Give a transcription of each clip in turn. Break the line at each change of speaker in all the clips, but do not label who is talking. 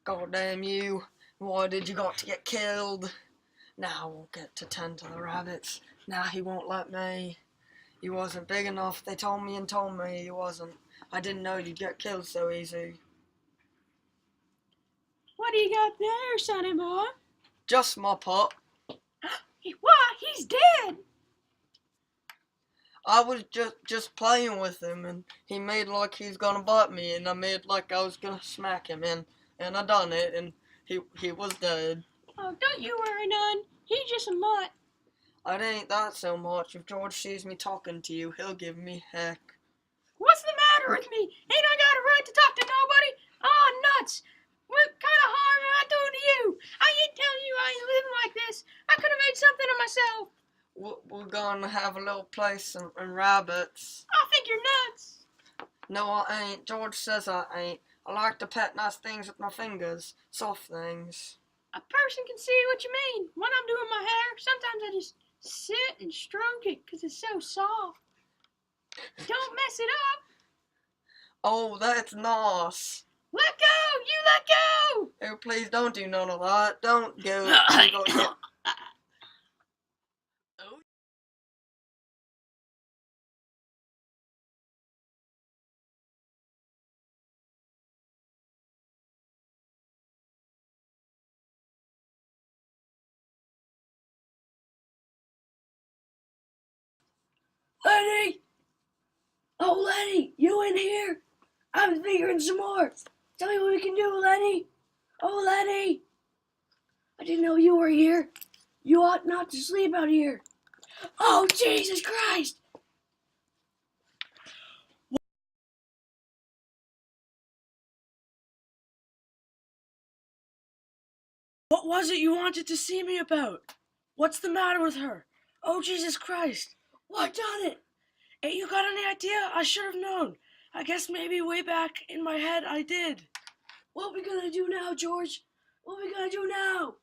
God damn you. Why did you got to get killed? Now I won't get to tend to the rabbits. Now he won't let me. He wasn't big enough. They told me he wasn't. I didn't know you'd get killed so easy.
What do you got there, sonny boy?
Just my pup.
What? He's dead!
I was just playing with him, and he made like he's gonna bite me, and I made like I was gonna smack him, and I done it, and he was dead.
Oh, don't you worry none. He's just a mutt.
It ain't that so much. If George sees me talking to you, he'll give me heck.
What's the matter with me? Ain't I got a right to talk to nobody? Oh, nuts! What kind of harm am I doing to you? I ain't telling you I ain't living like this. I could have made something of myself.
We're gonna have a little place and rabbits.
I think you're nuts.
No, I ain't. George says I ain't. I like to pet nice things with my fingers. Soft things.
A person can see what you mean. When I'm doing my hair, sometimes I just sit and stroke it because it's so soft. Don't mess it up.
Oh, that's nice.
Let go! You let go!
Oh, please don't do none of that. Don't go.
Lenny! Oh, Lenny, you in here? I'm figuring some more. Tell me what we can do, Lenny. Oh, Lenny! I didn't know you were here. You ought not to sleep out here. Oh, Jesus Christ! What was it you wanted to see me about? What's the matter with her? Oh, Jesus Christ! What done it? Ain't you got any idea? I should have known. I guess maybe way back in my head I did. What we gonna do now, George? What we gonna do now?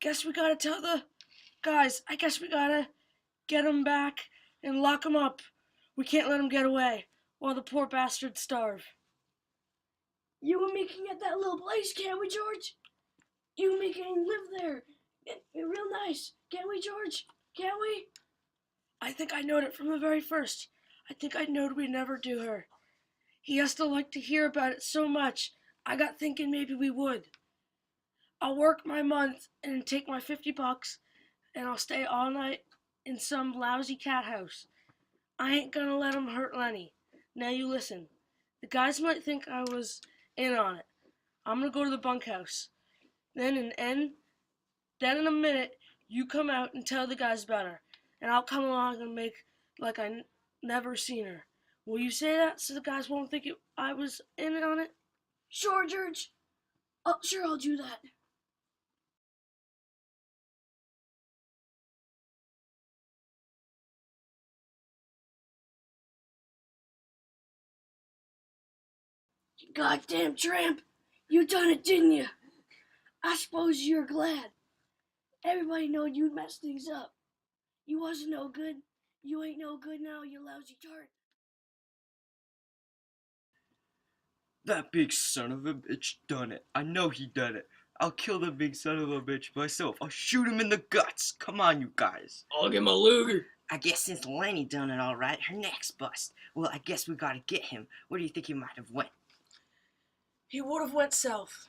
Guess we gotta tell the guys. I guess we gotta get him back and lock him up. We can't let him get away while the poor bastards starve. You and me can get that little place, can't we, George? You and me can live there. Real nice. Can't we, George? Can't we? I think I knowed it from the very first. I think I knowed we'd never do her. He has to like to hear about it so much. I got thinking maybe we would. I'll work my month and take my $50 and I'll stay all night in some lousy cat house. I ain't gonna let him hurt Lenny. Now you listen. The guys might think I was in on it. I'm gonna go to the bunkhouse. Then in a minute, you come out and tell the guys about her. And I'll come along and make like I never seen her. Will you say that so the guys won't think I was in on it? Sure, George. Oh, sure, I'll do that. You goddamn tramp! You done it, didn't you? I suppose you're glad. Everybody knowed you'd mess things up. You wasn't no good. You ain't no good now, you lousy tart.
That big son of a bitch done it. I know he done it. I'll kill the big son of a bitch myself. I'll shoot him in the guts. Come on, you guys.
I'll get my Luger.
I guess since Lenny done it all right, her neck's bust. Well, I guess we gotta get him. Where do you think he might have went?
He would have went south.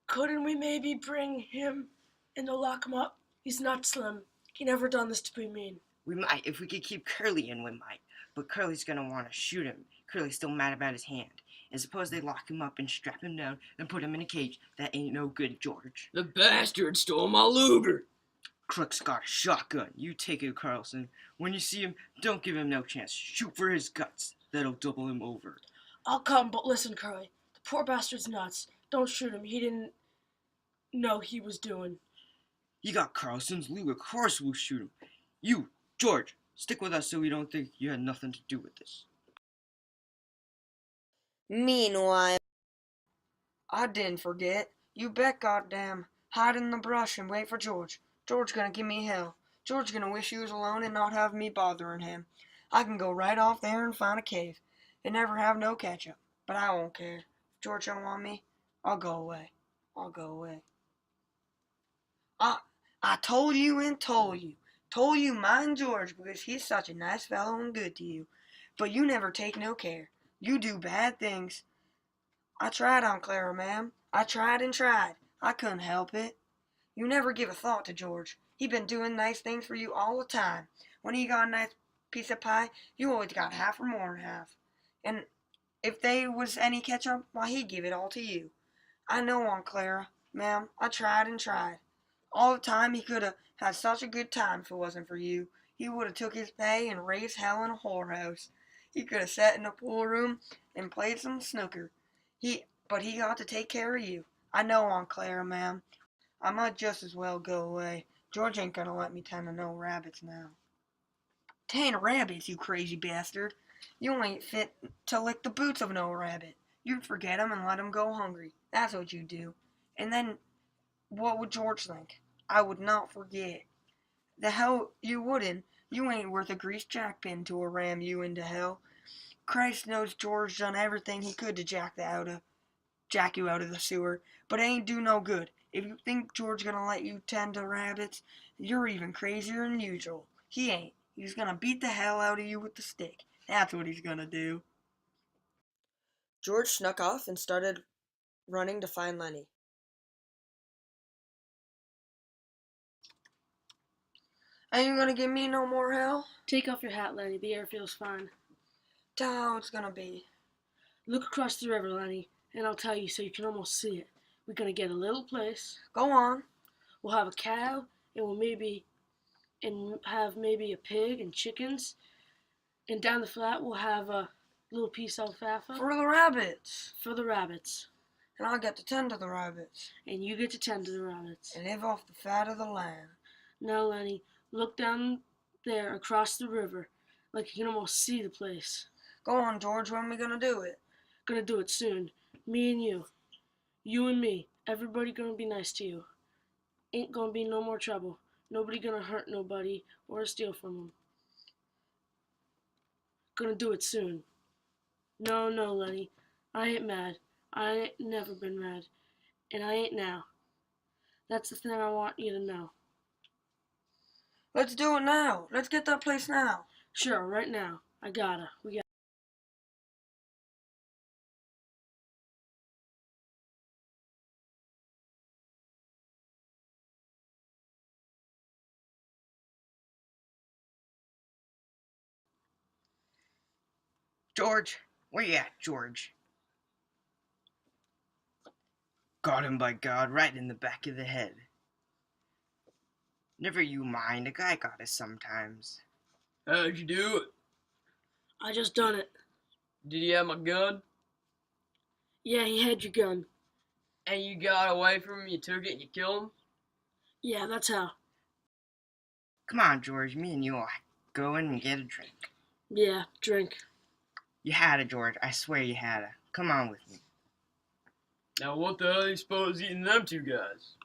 Couldn't we maybe bring him and lock him up? He's not Slim. He never done this to be mean.
We might. If we could keep Curly in, we might. But Curly's gonna want to shoot him. Curly's still mad about his hand. And suppose they lock him up and strap him down and put him in a cage. That ain't no good, George.
The bastard stole my Luger.
Crook's got a shotgun. You take it, Carlson. When you see him, don't give him no chance. Shoot for his guts. That'll double him over.
I'll come, but listen, Curly. The poor bastard's nuts. Don't shoot him. He didn't know he was doing.
You got Carlson's Luger. Of course we'll shoot him. You, George, stick with us so we don't think you had nothing to do with this.
Meanwhile, I didn't forget. You bet goddamn. Hide in the brush and wait for George. George gonna give me hell. George gonna wish he was alone and not have me bothering him. I can go right off there and find a cave and never have no ketchup. But I won't care. George don't want me, I'll go away. I'll go away. I told you and told you. Told you mind George because he's such a nice fellow and good to you. But you never take no care. You do bad things. I tried, Aunt Clara, ma'am. I tried and tried. I couldn't help it. You never give a thought to George. He been doing nice things for you all the time. When he got a nice piece of pie, you always got half or more than half. And if they was any ketchup, why he'd give it all to you. I know, Aunt Clara, ma'am. I tried and tried. All the time he could have had such a good time if it wasn't for you. He would have took his pay and raised hell in a whorehouse. He could have sat in a pool room and played some snooker. But he got to take care of you. I know, Aunt Clara, ma'am. I might just as well go away. George ain't gonna let me tend to no rabbits now. 'Tain't rabbits, you crazy bastard. You ain't fit to lick the boots of no rabbit. You'd forget 'em and let 'em go hungry. That's what you do. And then what would George think? I would not forget. The hell you wouldn't. You ain't worth a greased jackpin to a ram you into hell. Christ knows George done everything he could to jack you out of the sewer, but it ain't do no good. If you think George gonna let you tend to rabbits, you're even crazier than usual. He ain't. He's gonna beat the hell out of you with the stick. That's what he's gonna do. George snuck off and started running to find Lenny. Ain't you gonna give me no more hell?
Take off your hat, Lenny. The air feels fine.
Tell how it's gonna be.
Look across the river, Lenny, and I'll tell you so you can almost see it. We're gonna get a little place.
Go on.
We'll have a cow, and have maybe a pig and chickens. And down the flat, we'll have a little piece of alfalfa
For the rabbits.
for the rabbits.
And I'll get to tend to the rabbits.
And you get to tend to the rabbits.
And live off the fat of the land.
Now, Lenny, look down there across the river, like you can almost see the place.
Go on, George. When are we gonna do it?
Gonna do it soon. Me and you. You and me. Everybody gonna be nice to you. Ain't gonna be no more trouble. Nobody gonna hurt nobody or steal from them. Gonna do it soon. No, Lenny. I ain't mad. I ain't never been mad. And I ain't now. That's the thing I want you to know.
Let's do it now. Let's get that place now.
Sure, right now. We gotta.
George, where you at, George? Got him, by God, right in the back of the head. Never you mind, a guy got us sometimes.
How'd you do it?
I just done it.
Did he have my gun?
Yeah, he had your gun.
And you got away from him, you took it, and you killed him?
Yeah, that's how.
Come on, George, me and you'll go in and get a drink.
Yeah, drink.
You had it, George. I swear you had it. Come on with me.
Now what the hell are you supposed to eating them two guys?